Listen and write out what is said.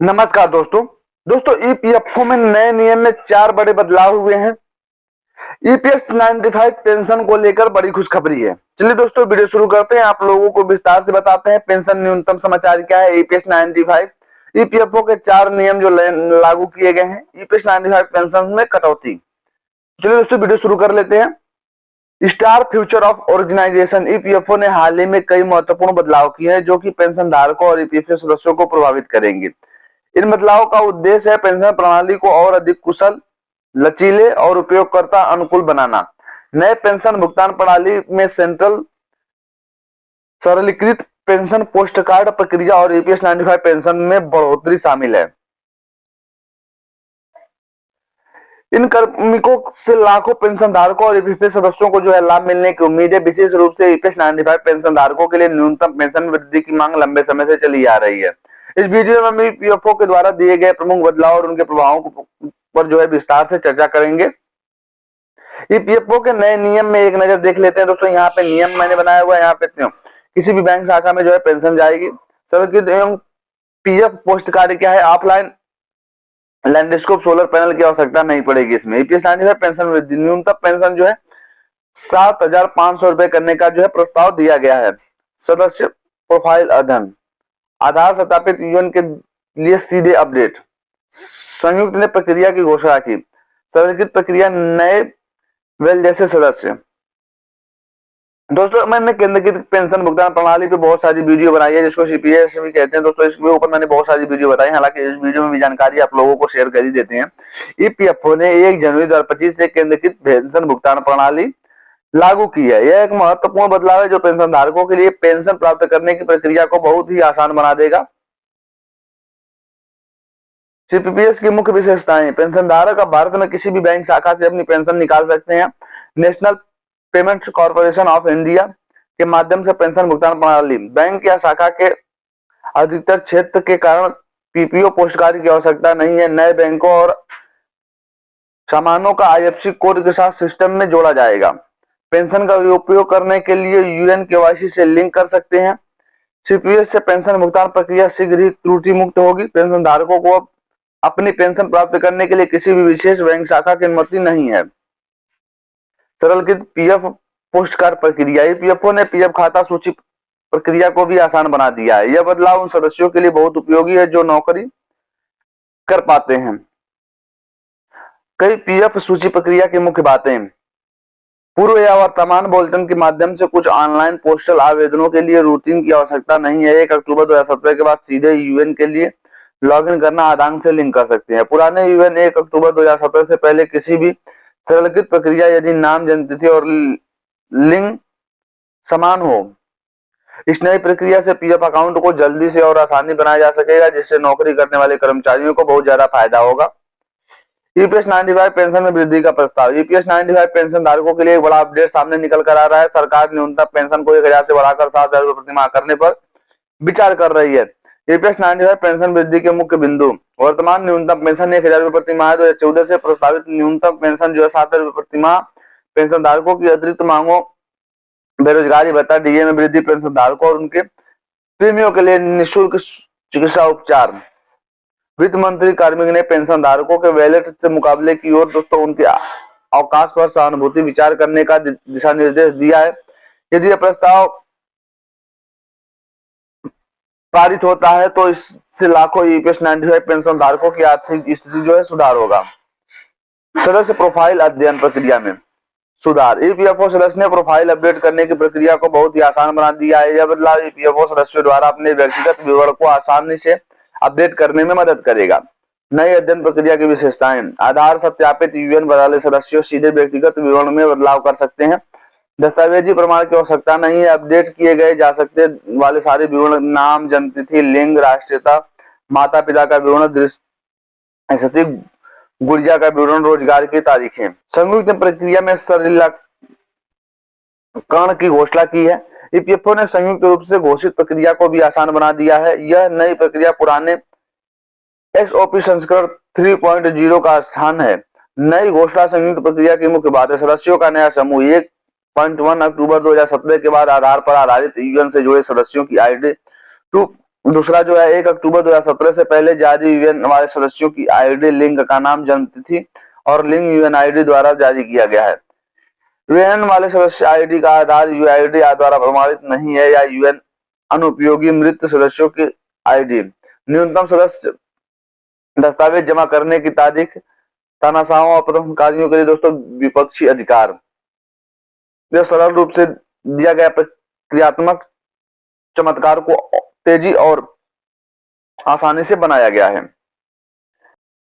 नमस्कार दोस्तों ईपीएफओ में नए नियम में 4 बड़े बदलाव हुए हैं। ईपीएस 95 पेंशन को लेकर बड़ी खुशखबरी है। चलिए दोस्तों वीडियो शुरू करते हैं, आप लोगों को विस्तार से बताते हैं पेंशन न्यूनतम समाचार क्या है। ईपीएस 95 ईपीएफओ के 4 नियम जो लागू किए गए हैं। ईपीएस 95 पेंशन में कटौती। चलिए दोस्तों वीडियो शुरू कर लेते हैं। Star future of organisation EPFO ने हाल ही में कई महत्वपूर्ण बदलाव किए हैं जो कि पेंशन धारकों और ईपीएफओ सदस्यों को प्रभावित करेंगे। इन बदलावों का उद्देश्य है पेंशन प्रणाली को और अधिक कुशल, लचीले और उपयोगकर्ता अनुकूल बनाना। नए पेंशन भुगतान प्रणाली में सेंट्रल सरलीकृत पेंशन पोस्ट कार्ड प्रक्रिया और ईपीएस 95 पेंशन में बढ़ोतरी शामिल है। इन कार्मिकों से लाखों पेंशन धारकों और ईपीएफ सदस्यों को जो है लाभ मिलने की उम्मीद है। विशेष रूप से ईपीएस 95 पेंशन धारकों के लिए न्यूनतम पेंशन वृद्धि की मांग लंबे समय से चली आ रही है। इस वीडियो में हम ईपीएफओ के द्वारा दिए गए प्रमुख बदलाव और उनके प्रभावों पर जो है विस्तार से चर्चा करेंगे। ईपीएफओ के नए नियम में एक नजर देख लेते हैं। दोस्तों यहाँ पे नियम मैंने बनाया हुआ है, यहाँ पे किसी भी बैंक शाखा में जो है पेंशन जाएगी। सरल एवं पीएफ पोस्ट कार्ड क्या है, ऑफलाइन लैंडस्केप सोलर पैनल की आवश्यकता नहीं पड़ेगी इसमें। ईपीएस 95 पेंशन वृद्धि, न्यूनतम पेंशन जो है 7,500 रुपए करने का जो है प्रस्ताव दिया गया है। सदस्य प्रोफाइल अध्ययन, आधार सत्यापित यूएन के लिए सीधे अपडेट। संयुक्त ने प्रक्रिया की घोषणा की, सरलीकृत प्रक्रिया, नए वेल जैसे सदस्य। दोस्तों मैंने केंद्र की पेंशन भुगतान प्रणाली पे बहुत सारी वीडियो बनाई है जिसको सीपीएस भी कहते हैं। दोस्तों इसके ऊपर मैंने बहुत सारी वीडियो बताई, हालांकि इस वीडियो में भी जानकारी आप लोगों को शेयर कर ही देते हैं। ईपीएफओ ने 1 जनवरी 2025 से केंद्रीकृत पेंशन भुगतान प्रणाली लागू की है। यह एक महत्वपूर्ण बदलाव है जो पेंशन धारकों के लिए पेंशन प्राप्त करने की प्रक्रिया को बहुत ही आसान बना देगा। सीपीपीएस की मुख्य विशेषताएं, पेंशन धारक अब भारत में किसी भी बैंक शाखा से अपनी पेंशन निकाल सकते हैं। National payments corporation of India के माध्यम से पेंशन भुगतान प्रणाली, बैंक या शाखा के अधिकतर क्षेत्र के कारण पीपीओ पोस्ट कार्ड की आवश्यकता नहीं है। नए बैंकों और सामानों का आईएफएससी कोड के साथ सिस्टम में जोड़ा जाएगा। पेंशन का उपयोग करने के लिए यूएन केवाईसी से लिंक कर सकते हैं। सीपीएस से पेंशन भुगतान प्रक्रिया शीघ्र ही त्रुटि मुक्त होगी। पेंशन धारकों को अपनी पेंशन प्राप्त करने के लिए किसी भी विशेष बैंक शाखा की अनुमति नहीं है। सरलीकृत पीएफ पोस्ट कार्ड प्रक्रिया, ईपीएफओ ने पीएफ खाता सूची प्रक्रिया को भी आसान बना दिया है। यह बदलाव उन सदस्यों के लिए बहुत उपयोगी है जो नौकरी कर पाते हैं। कई पीएफ सूची प्रक्रिया की मुख्य बातें, पूर्व या वर्तमान बुलेटिन के माध्यम से कुछ ऑनलाइन पोस्टल आवेदनों के लिए रूटीन की आवश्यकता नहीं है। 1 अक्टूबर 2017 के बाद सीधे यूएन के लिए लॉगिन करना आधार से लिंक कर सकते हैं। पुराने यूएन 1 अक्टूबर 2017 से पहले किसी भी सरलीकृत प्रक्रिया यदि नाम, जन्मतिथि और लिंग समान हो। इस नई प्रक्रिया से पीएफ अकाउंट को जल्दी से और आसानी बनाया जा सकेगा जिससे नौकरी करने वाले कर्मचारियों को बहुत ज्यादा फायदा होगा। ईपीएस 95 पेंशन में वृद्धि का प्रस्ताव, ईपीएस 95 पेंशन धारकों के लिए एक बड़ा अपडेट सामने निकल कर आ रहा है। सरकार न्यूनतम पेंशन को 1,000 से बढ़ाकर 7,000 रुपए प्रति माह करने पर विचार कर रही है। ईपीएस 95 पेंशन वृद्धि के मुख्य बिंदु, वर्तमान न्यूनतम पेंशन 1,000 रुपए प्रति माह 2014 से प्रस्तावित न्यूनतम पेंशन जो है 7,000 रुपए प्रति माह। पेंशन धारकों की अतिरिक्त मांगों, बेरोजगारी भत्ता, डीए में वृद्धि, पेंशन धारकों और उनके प्रेमियों के लिए निःशुल्क चिकित्सा उपचार। वित्त मंत्री कार्मिक ने पेंशन धारकों के वैलेट से मुकाबले की ओर दोस्तों उनके अवकाश पर सहानुभूति विचार करने का दिशा निर्देश दिया है। यदि यह प्रस्ताव पारित होता है तो इससे लाखों ईपीएस 95 पेंशन धारकों की आर्थिक स्थिति जो है सुधार होगा। सदस्य प्रोफाइल अध्ययन प्रक्रिया में सुधार, ईपीएफओ सदस्य ने प्रोफाइल अपडेट करने की प्रक्रिया को बहुत ही आसान बना दिया है। यह बदलाव ईपीएफओ सदस्यों द्वारा अपने व्यक्तिगत विवरण को आसानी से अपडेट करने में मदद करेगा। नई अध्ययन प्रक्रिया की विशेषताएं, आधार सत्यापित यूएन वाले सदस्य सीधे व्यक्तिगत विवरण में बदलाव कर सकते हैं। दस्तावेजी प्रमाण की आवश्यकता नहीं है। अपडेट किए गए जा सकते वाले सारे विवरण, नाम, जन्मतिथि, लिंग, राष्ट्रीयता, माता पिता का विवरण, दृष्टि, गुर्जा का विवरण, रोजगार की तारीखें। संयुक्त प्रक्रिया में सरलीकरण की घोषणा की है। ईपीएफओ ने संयुक्त रूप से घोषित प्रक्रिया को भी आसान बना दिया है। यह नई प्रक्रिया पुराने एसओपी संस्करण 3.0 का स्थान है। नई घोषणा संयुक्त प्रक्रिया की मुख्य बात है। सदस्यों का नया समूह, 1 अक्टूबर 2017 के बाद आधार पर आधारित यूएन से जुड़े सदस्यों की आईडी 2 दूसरा जो है 1 अक्टूबर 2017 से पहले जारी यूएन वाले सदस्यों की आईडी लिंक का नाम, जन्मतिथि और लिंक यूएन आईडी द्वारा जारी किया गया है। यूएन वाले सदस्य आईडी का आधार यूआईडी द्वारा प्रमाणित नहीं है या यूएन अनुपयोगी मृत सदस्यों की आईडी। न्यूनतम सदस्य दस्तावेज जमा करने की तारीख। तानाशाहों और प्रदर्शनकारियों के लिए दोस्तों विपक्षी अधिकार। यह सरल रूप से दिया गया प्रक्रियात्मक चमत्कार को तेजी और आसानी से बनाया गया है।